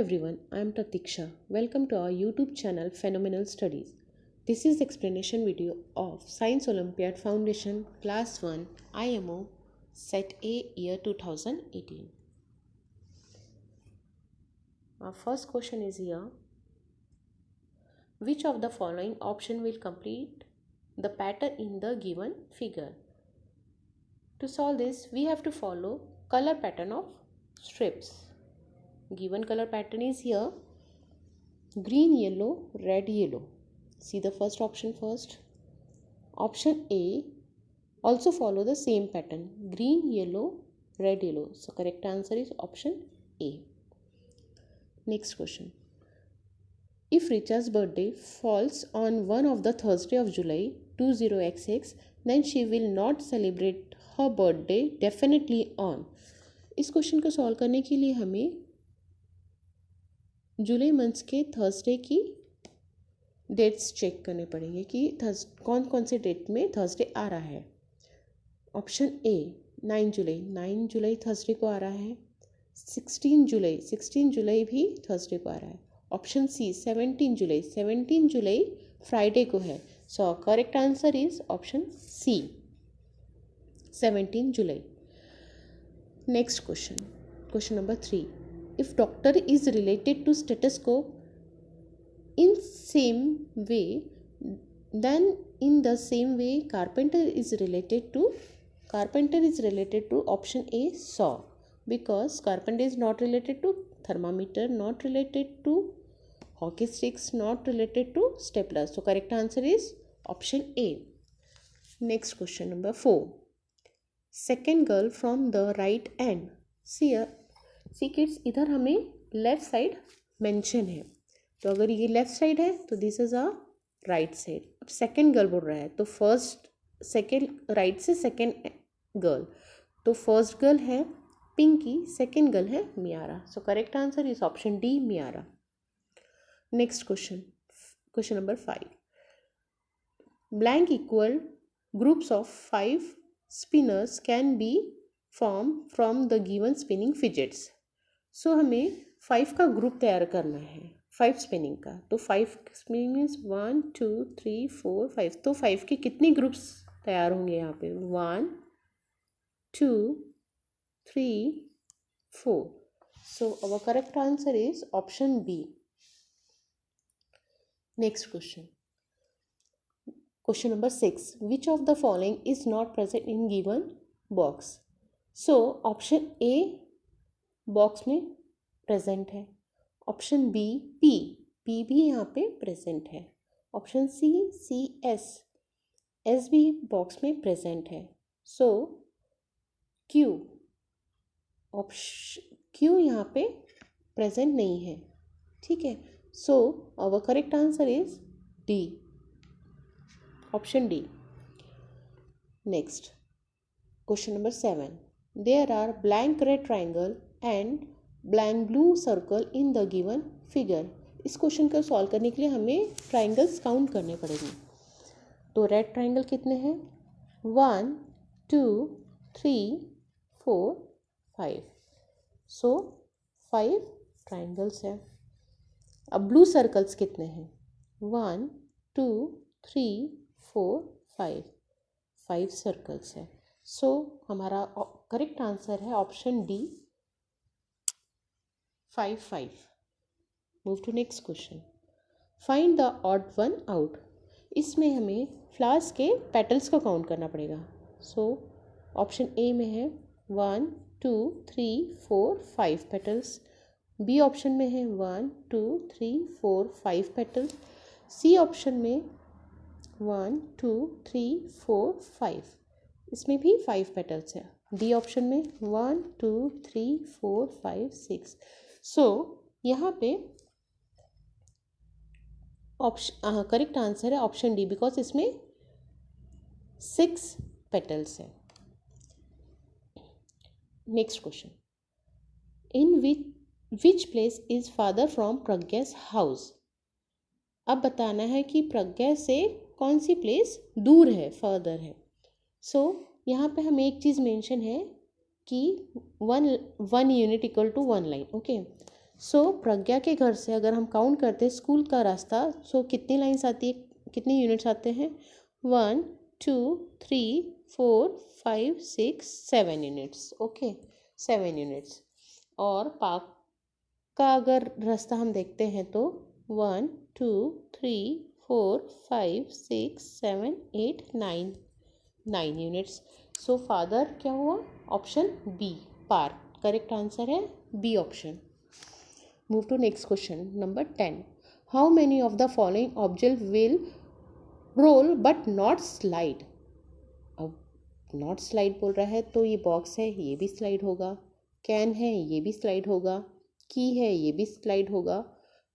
everyone, I am Pratiksha. Welcome to our YouTube channel Phenomenal Studies. This is explanation video of Science Olympiad Foundation Class 1 IMO Set A year 2018. Our first question is here. Which of the following option will complete the pattern in the given figure? To solve this, we have to follow color pattern of strips. Given color pattern is here: green, yellow, red, yellow. See the first option first. Option A also follow the same pattern: green, yellow, red, yellow. So correct answer is option A. Next question. If Richa's birthday falls on one of the Thursday of July 20XX, then she will not celebrate her birthday definitely on. इस question को solve करने के लिए हमें जुलाई month के Thursday की dates check करने पड़ेंगे कि कौन कौन से डेट में थर्सडे आ रहा है. ऑप्शन ए 9 जुलाई थर्सडे को आ रहा है. 16 जुलाई भी थर्सडे को आ रहा है. ऑप्शन सी 17 जुलाई फ्राइडे को है. So correct answer is option C 17 July. Next question number 3. If doctor is related to stethoscope in same way, then in the same way carpenter is related to option A saw, because carpenter is not related to thermometer, not related to hockey sticks, not related to stapler. So correct answer is option A. Next question number 4. Second girl from the right end. See kids, इधर हमें left side mention है, तो अगर ये left side है तो this is a right side. अब second girl बोल रहा है तो राइट से सेकंड गर्ल, तो फर्स्ट गर्ल है पिंकी, सेकंड गर्ल है Miara. So correct answer is option D Miara. Next question number 5. Blank equal groups of 5 spinners can be form from the given spinning fidgets. So हमें 5 का ग्रुप तैयार करना है 5 spinning का. तो 5 स्पिनिंग मीन्स 1 2 3 4 5. तो 5 के कितने ग्रुप्स तैयार होंगे यहाँ पे? 1 2 3 4. So our correct answer is option B. Next question number 6. Which of the following is not present in given box? So option A box में प्रेजेंट है. ऑप्शन बी पी भी यहाँ पे प्रेजेंट है. ऑप्शन सी एस भी box में present है. So Q यहाँ पे प्रेजेंट नहीं है. ठीक है. So our correct answer is D, option D. Next question number 7. There are blank red triangle and blank blue circle in the given figure. इस क्वेश्चन को सॉल्व करने के लिए हमें ट्राइंगल्स काउंट करने पड़ेंगे. तो रेड ट्राइंगल कितने हैं? 1 2 3 4 5. सो 5 ट्राइंगल्स हैं. अब ब्लू सर्कल्स कितने हैं? 1 2 3 4 5. 5 सर्कल्स हैं. सो हमारा करेक्ट आंसर है option D 5. Move to next question. Find the odd one out. इसमें हमें फ्लावर्स के पेटल्स को काउंट करना पड़ेगा. सो ऑप्शन ए में है 1 2 3 4 5 पेटल्स. बी ऑप्शन में है 1 2 3 4 5 पेटल्स. सी ऑप्शन में 1 2 3 4 5. इसमें भी 5 पेटल्स है. डी ऑप्शन में 1 2 3 4 5 6. सो यहाँ पे करेक्ट आंसर है ऑप्शन डी, बिकॉज इसमें 6 पेटल्स है. Next question. In which place is father from Pragya's house. अब बताना है कि प्रज्ञा से कौन सी प्लेस दूर है, फर्दर है. सो यहाँ पे हमें एक चीज़ मेंशन है कि one unit equal to 1 line. Okay. So Pragya के घर से अगर हम काउंट करते हैं स्कूल का रास्ता, सो कितनी लाइन्स आती है, कितनी यूनिट्स आते हैं, 1 2 3 4 5 6 7 यूनिट्स। Okay, 7 units. और पार्क का अगर रास्ता हम देखते हैं तो 1 2 3 4 5 6 7 8 9 9 यूनिट्स। सो फादर क्या हुआ, option B park. Correct answer है B option. Move to next question number 10। How many of the following object will roll but not slide. अब नॉट स्लाइड बोल रहा है तो ये बॉक्स है, ये भी स्लाइड होगा, कैन है ये भी स्लाइड होगा, की है ये भी स्लाइड होगा,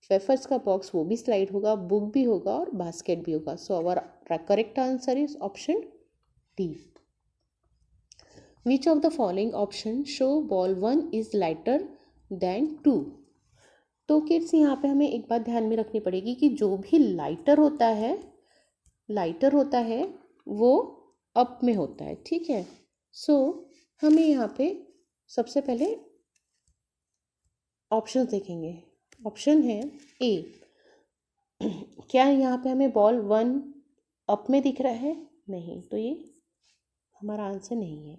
वेफर्स का बॉक्स वो भी स्लाइड होगा, बुक भी होगा और बास्केट भी होगा। So our correct answer is option D. Which of the following option show ball 1 is lighter than 2। तो किड्स यहाँ पे हमें एक बात ध्यान में रखनी पड़ेगी कि जो भी लाइटर होता है वो अप में होता है, ठीक है। सो हमें यहाँ पे सबसे पहले ऑप्शन देखेंगे। ऑप्शन है ए। क्या यहाँ पे हमें बॉल 1 अप में दिख रहा है, नहीं, तो ये हमारा आंसर नहीं है।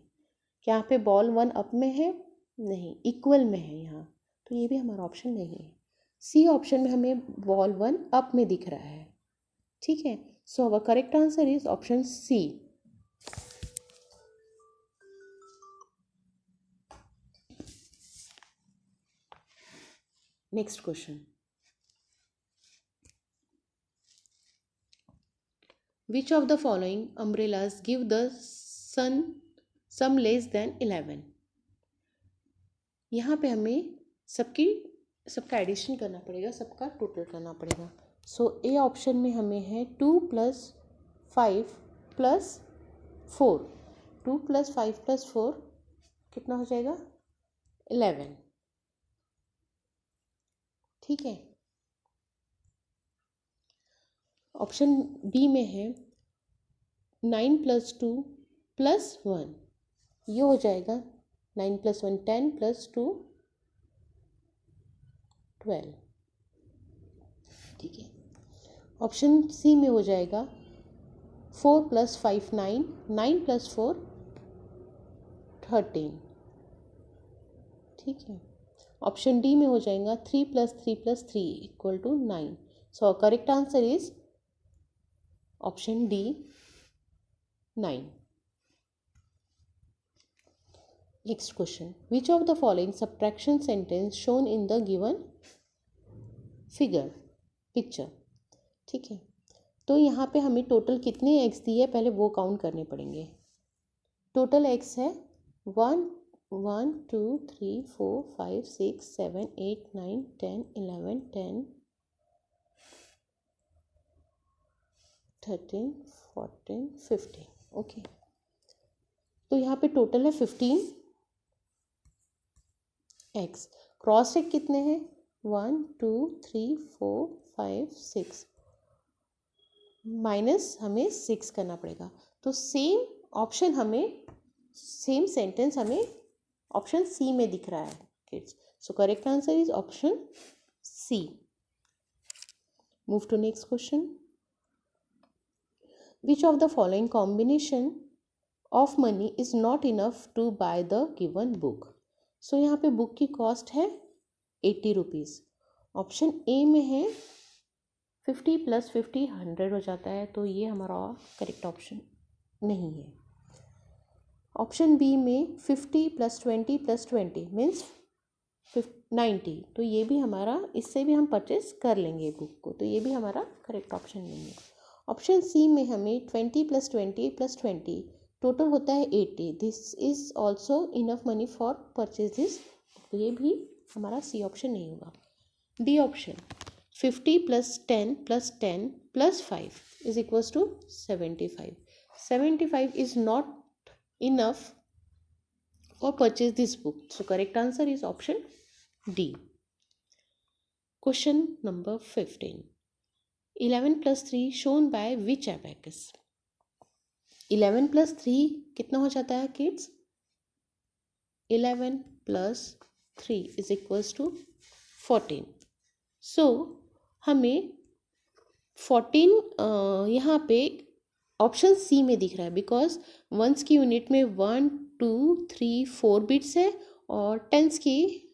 क्या यहाँ पे बॉल 1 अप में है, नहीं, इक्वल में है यहाँ, तो ये भी हमारा ऑप्शन नहीं है। सी ऑप्शन में हमें बॉल 1 अप में दिख रहा है, ठीक है। So our correct answer is option C. Next question. Which of the following umbrellas give the sun sum less than 11? यहाँ पे हमें सबका एडिशन करना पड़ेगा, सबका टोटल करना पड़ेगा। सो ए ऑप्शन में हमें है 2 + 5 + 4। 2 + 5 + 4 कितना हो जाएगा, 11, ठीक है। ऑप्शन बी में है 9 + 2 + 1, ये हो जाएगा 9 + 1 10 + 2 12, ठीक है। ऑप्शन सी में हो जाएगा 4 + 5 9, 9 + 4 13, ठीक है। ऑप्शन डी में हो जाएगा 3 + 3 + 3 = 9। सो correct answer is option D 9। Next question. Which of the following subtraction sentence shown in the given figure picture, ठीक है। तो यहाँ पे हमें टोटल कितने एक्स दिए है पहले वो काउंट करने पड़ेंगे। टोटल एक्स है 1 1 2 3 4 5 6 7 8 9 10 11 10 13 14 15, ओके। तो यहाँ पे टोटल है 15 एक्स। क्रॉस चेक कितने हैं, 1 2 3 4 5 6, माइनस हमें 6 करना पड़ेगा। तो सेम ऑप्शन हमें, सेम सेंटेंस हमें ऑप्शन सी में दिख रहा है kids. So correct answer is option C. Move to next question. Which of the following combination of money is not enough to buy the given book. So यहाँ पे book की cost है 80 rupees. Option A में है 50 + 50 100 हो जाता है, तो ये हमारा करेक्ट ऑप्शन नहीं है। ऑप्शन बी में 50 + 20 + 20 मीन्स 90, तो ये भी हमारा, इससे भी हम परचेस कर लेंगे बुक को, तो ये भी हमारा करेक्ट ऑप्शन नहीं है। ऑप्शन सी में हमें 20 + 20 + 20 टोटल होता है 80, this is also enough money for purchase this, तो ये भी हमारा सी ऑप्शन नहीं होगा। D option 50 + 10 + 10 + 5 = 75। 75 is not enough for purchase this book, so correct answer is option D. Question number 15. 11 + 3 shown by which abacus? 11 + 3 कितना हो जाता है किड्स, 11 + 3 = 14। सो हमें 14 यहाँ पे ऑप्शन सी में दिख रहा है, बिकॉज वंस की यूनिट में 1 2 3 4 बिट्स है और टेंस की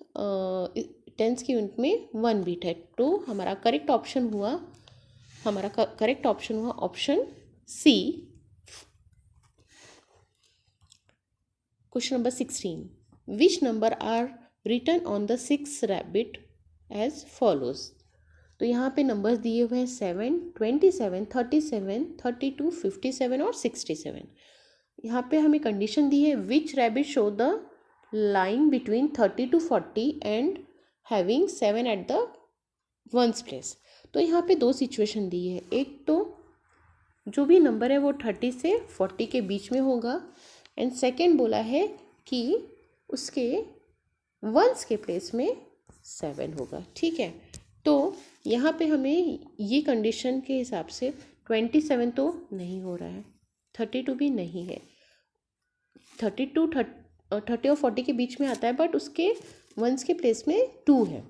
यूनिट में 1 बिट है। तो हमारा करेक्ट ऑप्शन हुआ option C. Question number 16, which number are written on the 6 rabbit as follows. तो यहाँ पे नंबर्स दिए हुए हैं 7, 27, 37, 32, 57 और 67। यहाँ पे हमें कंडीशन दी है, which rabbit show the line between 30 to 40 and having 7 at the ones place. तो यहाँ पे दो सिचुएशन दी है, एक तो जो भी नंबर है वो 30 से 40 के बीच में होगा, एंड सेकेंड बोला है कि उसके वंस के प्लेस में 7 होगा। ठीक है, तो यहाँ पे हमें ये कंडीशन के हिसाब से 27 तो नहीं हो रहा है, 32 भी नहीं है, 30 और 40 के बीच में आता है, बट उसके वंस के प्लेस में 2 है।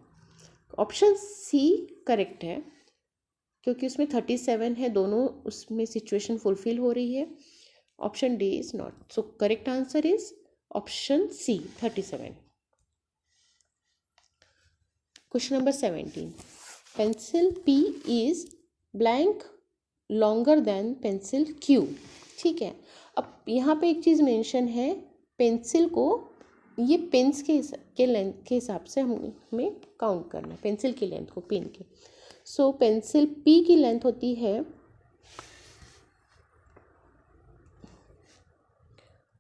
ऑप्शन सी करेक्ट है क्योंकि उसमें 37 है, दोनों उसमें सिचुएशन फुलफिल हो रही है। Option D is not, so correct answer is option C 37। Question number 17, pencil P is blank longer than pencil Q। ठीक है, अब यहाँ पे एक चीज़ मेंशन है, पेंसिल को ये पेन्स के लेंथ के हिसाब से हमें काउंट करना है, पेंसिल की लेंथ को पेन के। सो पेंसिल P की लेंथ होती है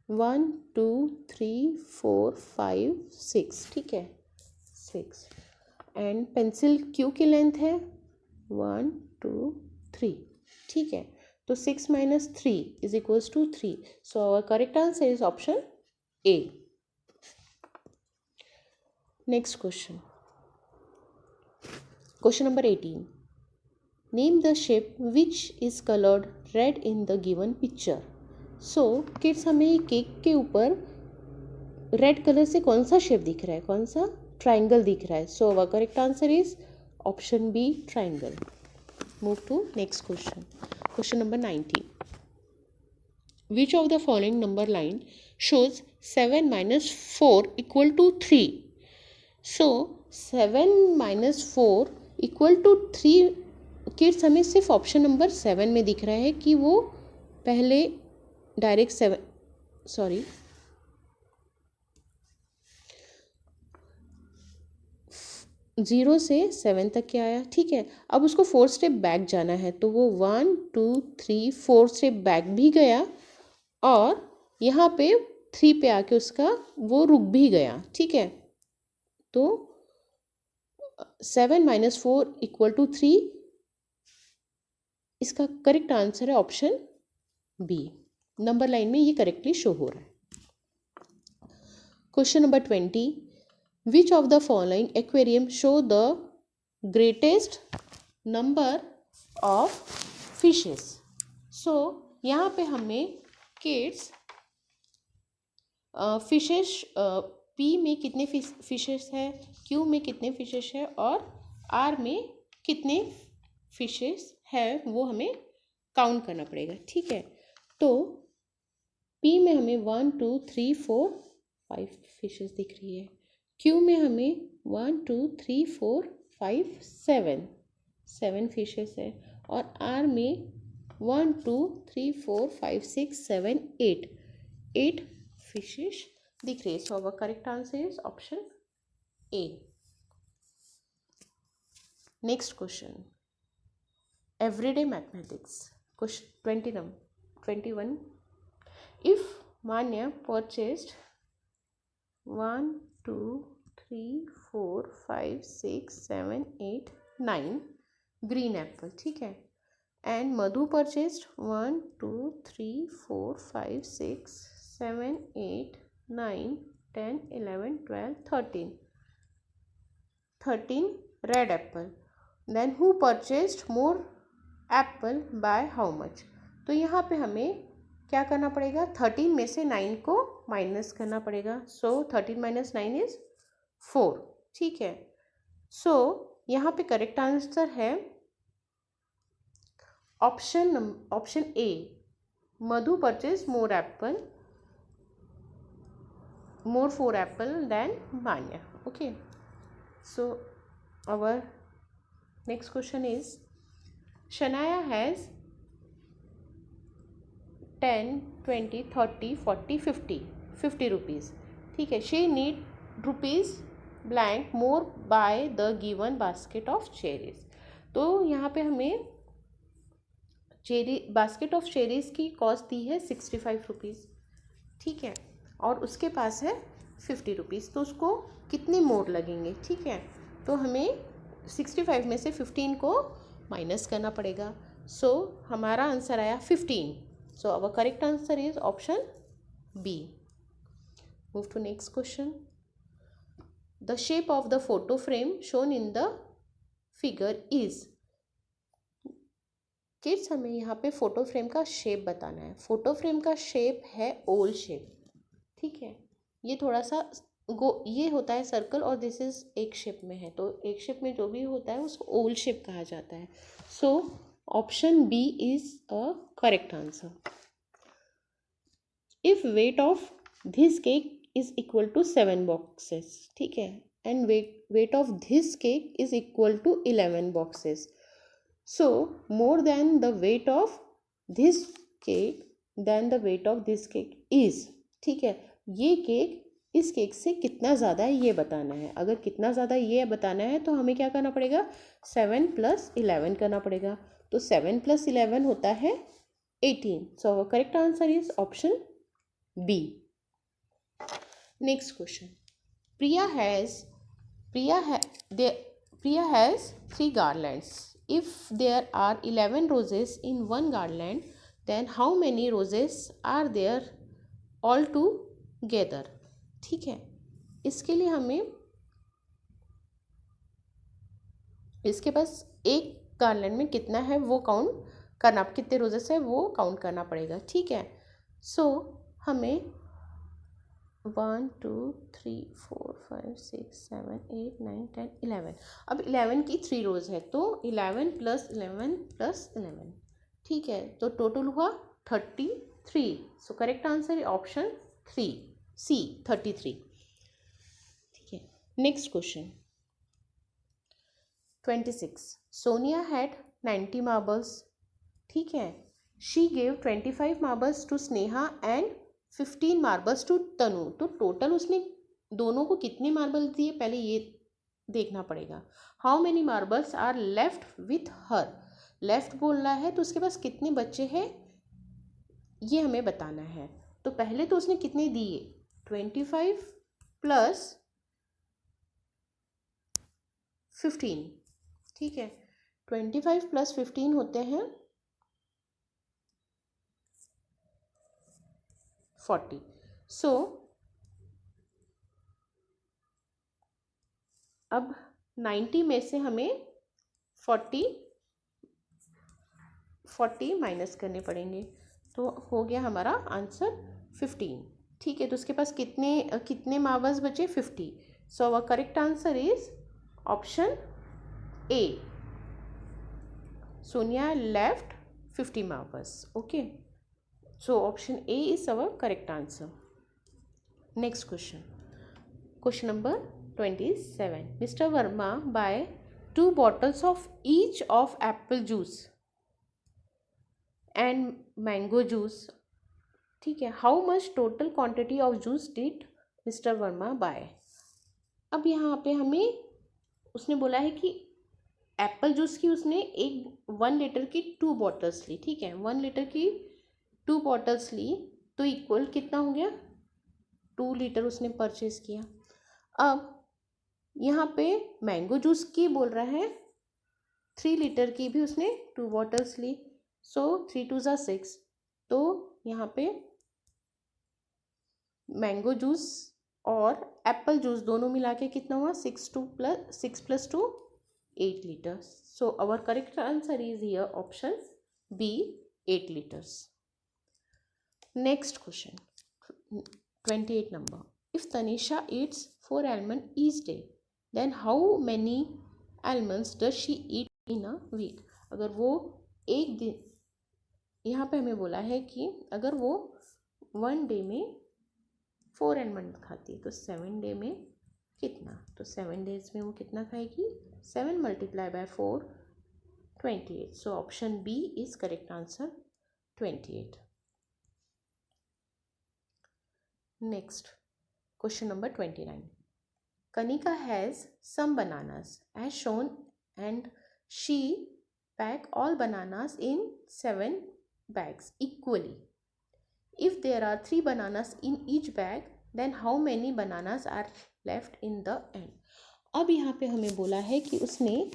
1 2 3 4 5 6। ठीक है, 6, एंड पेंसिल Q की लेंथ है 1 2 3। ठीक है, तो 6 minus 3 is equals to 3. So our correct answer is option A. Next question. Question number 18. Name the shape which is colored red in the given picture. So kids, हमें cake के ऊपर red colour से कौन सा shape दिख रहा है, कौन सा ट्राइंगल दिख रहा है। सो our correct answer is option B, triangle. Move to next question. Question number 19. Which of the following number line shows 7 minus 4 equal to 3? So 7 minus 4 equal to 3 kids, हमें सिर्फ ऑप्शन नंबर 7 में दिख रहा है कि वो पहले डायरेक्ट 0 से 7 तक के आया। ठीक है, अब उसको 4 स्टेप बैक जाना है, तो वो 1 2 3 4 स्टेप बैक भी गया और यहाँ पे 3 पे आके उसका वो रुक भी गया। ठीक है, तो 7 minus 4 equal to 3, इसका करेक्ट आंसर है ऑप्शन बी। नंबर लाइन में ये करेक्टली शो हो रहा है। Question number 20, which of the following aquarium show the greatest number of fishes. So यहाँ पे हमें किड्स फिशेस पी में कितने फिशेस है, क्यू में कितने फिशेस है और आर में कितने फिशेस है वो हमें काउंट करना पड़ेगा। ठीक है, तो पी में हमें 1 2 3 4 5 फिशेस दिख रही है, क्यू में हमें 1 2 3 4 5 7 फिशेस है और आर में 1 2 3 4 5 6 7 8 फिशेस दिख रही है। So our correct answer is option A. Next question, everyday mathematics. Question 21, if Manya purchased 1 2 3 4 5 6 7 8 9 green apple, ठीक है, and Madhu purchased 1 2 3 4 5 6 7 8 9 10 11 12 13 red apple, then who purchased more apple by how much? तो यहाँ पे हमें क्या करना पड़ेगा, 13 में से 9 को माइनस करना पड़ेगा। सो 13 minus 9 is 4। ठीक है, सो यहाँ पे करेक्ट आंसर है option A, Madhu purchase more 4 apple than Manya. Okay, so our next question is, Shania has 10 20 30 40 50 rupees. ठीक है, she need rupees blank more by the given basket of cherries. तो यहाँ पे हमें बास्केट ऑफ चेरीज की cost दी है 65 rupees. ठीक है, और उसके पास है 50 रुपीज़. तो उसको कितने मोर लगेंगे? ठीक है, तो हमें 65 में से 15 को माइनस करना पड़ेगा. सो हमारा आंसर आया 15. So our correct answer is option B. Move to next question. The shape of the photo frame shown in the figure is. Kids, हमें यहाँ पे फोटो फ्रेम का शेप बताना है. फोटो फ्रेम का शेप है ओल शेप. ठीक है, ये थोड़ा सा ये होता है सर्कल और दिस इज एक शेप में है. तो एक शेप में जो भी होता है उसको ओल शेप कहा जाता है. So option B is a correct answer. If weight of this cake is equal to 7 boxes. ठीक है, and weight of this cake is equal to 11 boxes. So more than the weight of this cake than the weight of this cake is. ठीक है, ये cake इस cake से कितना ज़्यादा है ये बताना है. अगर कितना ज़्यादा ये बताना है तो हमें क्या करना पड़ेगा? 7 + 11 करना पड़ेगा. तो 7 + 11 होता है 18. So our correct answer is option B. Next question. Priya has 3 garlands. If there are 11 roses in one garland, then how many roses are there all together? ठीक है, इसके लिए हमें इसके पास एक गार्लैंड में कितना है वो काउंट करना, कितने रोजेस है वो काउंट करना पड़ेगा. ठीक है, सो हमें 1 2 3 4 5 6 7 8 9 10 11. अब 11 की 3 रोज है तो 11 + 11 + 11. ठीक है, तो टोटल हुआ 33. सो करेक्ट आंसर है ऑप्शन 3 सी 33. ठीक है, next question. 26. Sonia had 90 marbles. ठीक है, she gave 25 marbles to Sneha and 15 marbles to Tanu. तो टोटल उसने दोनों को कितने मार्बल दिए पहले ये देखना पड़ेगा. How many marbles are left with her. Left बोलना है तो उसके पास कितने बच्चे हैं ये हमें बताना है. तो पहले तो उसने कितने दिए? 25 + 15. ठीक है, 25 + 15 होते हैं 40. सो अब 90 में से हमें 40 माइनस करने पड़ेंगे. तो हो गया हमारा आंसर 15. ठीक है, तो उसके पास कितने मार्बल्स बचे? 50. So our correct answer is option A. Sonia left 50 marbles. Okay, so option A is our correct answer. Next question. Question number 27. Mr. Verma buy 2 bottles of each of apple juice and mango juice. ठीक है, how much total quantity of juice did Mr. Verma buy? अब यहाँ पे हमें उसने बोला है कि एप्पल जूस की उसने 1 लीटर की 2 बॉटल्स ली. ठीक है, 1 लीटर की 2 बॉटल्स ली तो इक्वल कितना हो गया? 2 लीटर उसने परचेज किया. अब यहाँ पे मैंगो जूस की बोल रहा है 3 लीटर की भी उसने 2 बॉटल्स ली. सो 3 2 ज़ा 6. तो यहाँ पे मैंगो जूस और एप्पल जूस दोनों मिला के कितना हुआ? 6 + 2 8 liters. So our correct answer is here option B 8 liters. Next question 28 number. If Tanisha eats 4 almonds each day, then how many almonds does she eat in a week? अगर वो एक दिन, यहाँ पे हमें बोला है कि अगर वो 1 डे में 4 almond खाती है तो 7 डे में कितना, तो 7 डेज में वो कितना खाएगी, 7 multiply by 4 28. So option B is correct answer, 28. Next question number 29. Kanika has some bananas as shown and she pack all bananas in 7 bags equally. If there are 3 bananas in each bag, then how many bananas are left in the end? अब यहाँ पे हमें बोला है कि उसने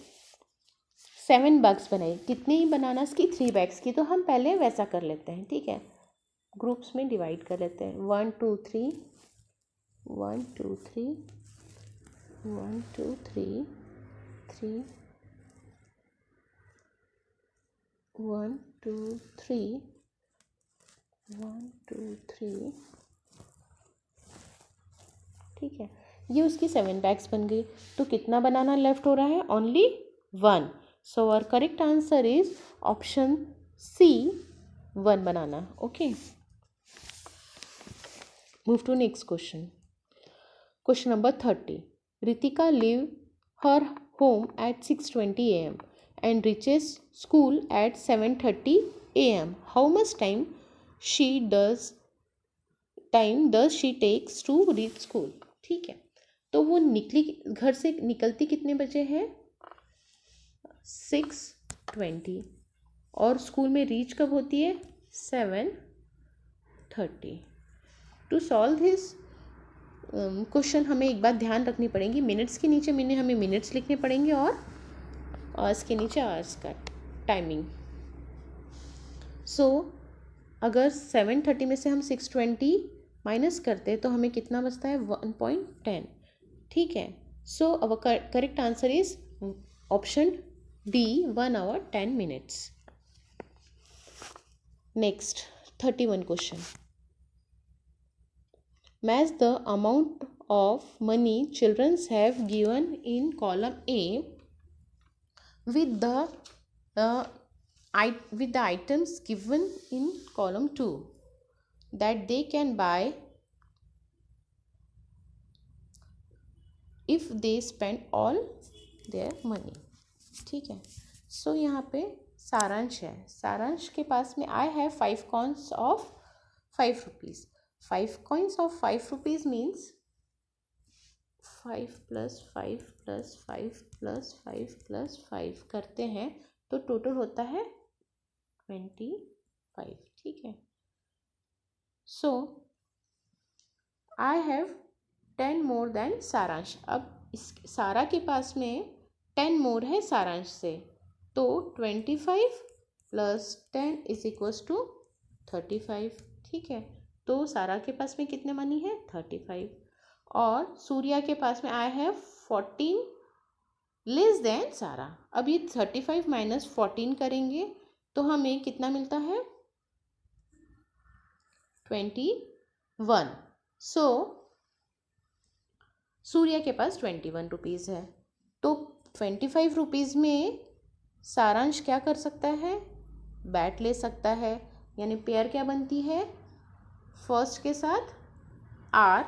7 bags बनाई, कितने ही बनानास की, 3 bags की. तो हम पहले वैसा कर लेते हैं, ठीक है, ग्रुप्स में डिवाइड कर लेते हैं. 1 2 3 1 2 3 1 2 3 3 1 2 3 1 2 3. ठीक है, ये उसकी 7 बैग्स बन गई. तो कितना बनाना लेफ्ट हो रहा है, only 1. So our correct answer is option C, 1 banana. Okay, move to next question. Question number 30. Ritika leave her home at 6:20 a.m. and reaches school at 7:30 a.m. How much time does she takes to reach school? ठीक है, तो वो निकली, घर से निकलती कितने बजे है, 6:20, और स्कूल में रीच कब होती है, 7:30. टू सॉल्व दिस क्वेश्चन हमें एक बात ध्यान रखनी पड़ेगी, मिनट्स के नीचे हमें मिनट्स लिखने पड़ेंगे और आवर्स के नीचे आवर्स का टाइमिंग. सो अगर 7:30 में से हम 6:20 माइनस करते हैं तो हमें कितना बचता है, 1.10. ठीक है, सो अब correct answer is option D, 1 hour 10 minutes. Next 31 question. Match the amount of money children have given in column A with the items given in column 2 that they can buy if they spend all their money. ठीक है, सो यहाँ पे सारांश है. सारांश के पास में I have 5 coins of 5 rupees. 5 coins of 5 rupees means 5 plus 5 plus 5 plus 5 plus 5 करते हैं तो टोटल होता है 25. ठीक है, सो आई हैव 10 मोर देन सारांश. अब इस सारा के पास में 10 मोर है सारांश से, तो 25 प्लस 10 इज इक्वल्स टू 35. ठीक है, तो सारा के पास में कितने मनी है, 35, और सूर्या के पास में आई हैव 14 लेस देन सारा. अब ये 35 माइनस 14 करेंगे तो हमें कितना मिलता है, 21. सो सूर्या के पास 21 रुपीज़ है, तो 25 रुपीज़ में सारांश क्या कर सकता है, बैट ले सकता है. यानी पेयर क्या बनती है, फर्स्ट के साथ आर.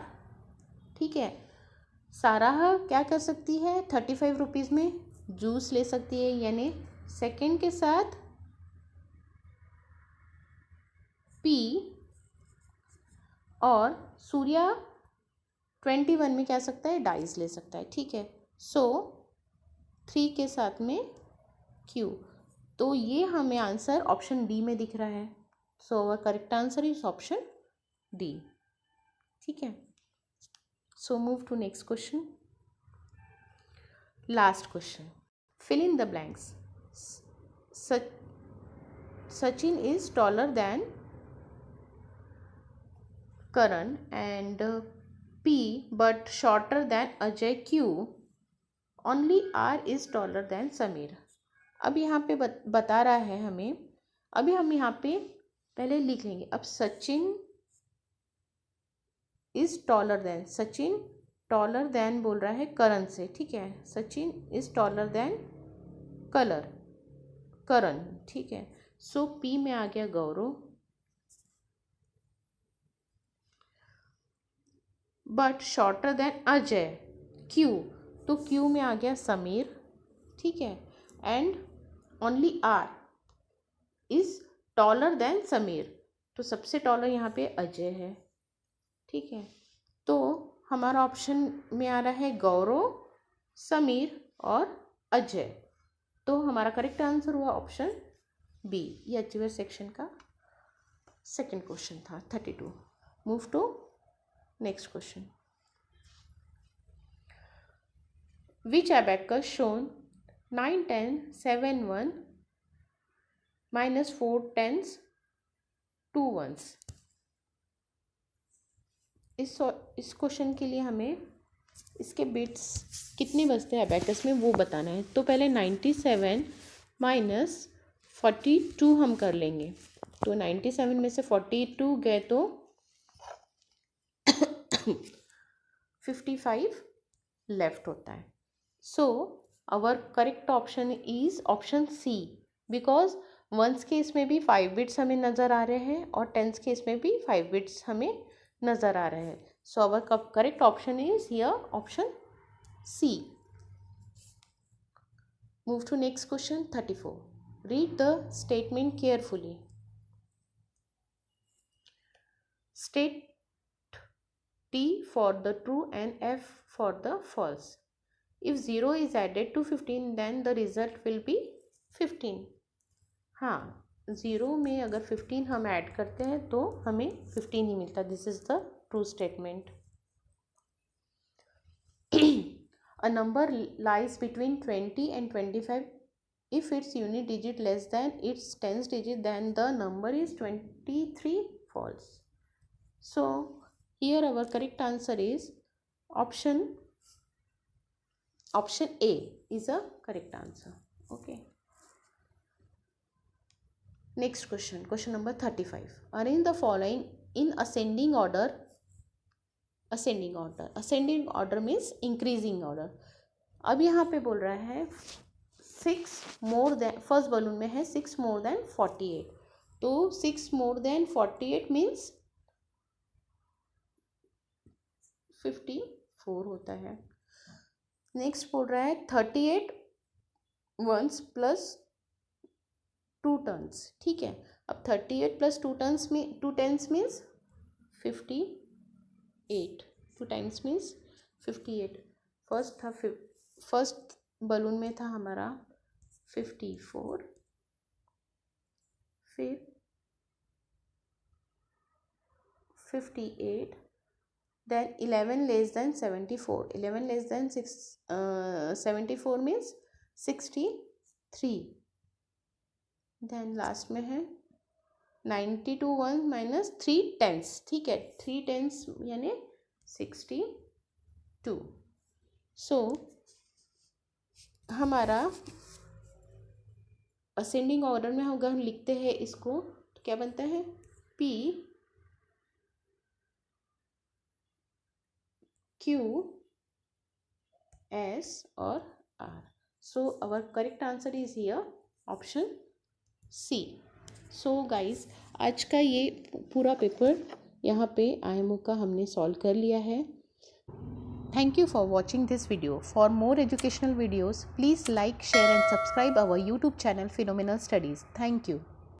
ठीक है, सारा क्या कर सकती है, 35 रुपीज़ में जूस ले सकती है, यानी सेकंड के साथ पी, और सूर्या 21 में क्या सकता है, डाइस ले सकता है. ठीक है, सो 3 के साथ में क्यू. तो ये हमें आंसर ऑप्शन डी में दिख रहा है. So correct answer is option D. ठीक है, so move to next question. Last question, fill in the blanks. Sachin is taller than Karan and P but shorter than Ajay Q. Only R is taller than Samir. अब यहाँ पे बता रहा है हमें, अभी हम यहाँ पे पहले लिख लेंगे. अब Sachin is taller than, Sachin taller than बोल रहा है करण से, ठीक है। Sachin is taller than Karan, ठीक है। सो पी में आ गया Gaurav, but shorter than Ajay. Q, तो क्यू में आ गया समीर, ठीक है। And only R is taller than Sameer, तो सबसे टॉलर यहाँ पे अजय है, ठीक है। तो हमारा ऑप्शन में आ रहा है गौरव, समीर और अजय। तो हमारा करेक्ट आंसर हुआ ऑप्शन बी। ये अचीवर सेक्शन का सेकंड क्वेश्चन था 32। Move to next question. Which abacus shown 9 10 7 1 -4 10s 2 1s। इस क्वेश्चन के लिए हमें इसके बिट्स कितने बचते हैं अबैकस में वो बताना है। तो पहले 97 माइनस 42 हम कर लेंगे। तो 97 में से 42 गए तो 55 लेफ्ट होता है। So our correct option is option C, because ones case में भी 5 बिट्स हमें नज़र आ रहे हैं और टेंस केस में भी 5 बिट्स हमें नज़र आ रहे हैं। So our correct option is here option C. Move to next question 34। Read the statement carefully. State T for the true and F for the false. If 0 is added to 15 then the result will be 15. हाँ, 0 में अगर 15 हम add करते हैं तो हमें 15 ही मिलता है। This is the true statement. A number lies between 20 and 25. If its unit digit less than its tens digit then the number is 23 false. So here our correct answer is option A is a correct answer. Okay. Next question, question number 35. Arrange the following in ascending order. Ascending order means increasing order. अब यहाँ पे बोल रहा है 6 more than, first balloon में है 6 more than 48. तो 6 more than 48 means 54 होता है। नेक्स्ट बोल रहा है 38 वंस प्लस 2 टर्न्स, ठीक है। अब 38 प्लस 2 टर्न्स में 2 tens means 58, 2 times means 58। First balloon में था हमारा 54, फिर 58, then 11 less than 74, 11 less than 74 means 63, then last में है 90 to 1 minus 3 tenths, ठीक है। 3 tenths यानी 62। सो हमारा असेंडिंग ऑर्डर में अगर हम लिखते हैं इसको तो क्या बनता है P Q S और R. So our correct answer is here option C. So guys, आज का ये पूरा पेपर यहाँ पे IMO का हमने सॉल्व कर लिया है। Thank you for watching this video. For more educational videos, please like, share and subscribe our YouTube channel Phenomenal Studies. Thank you.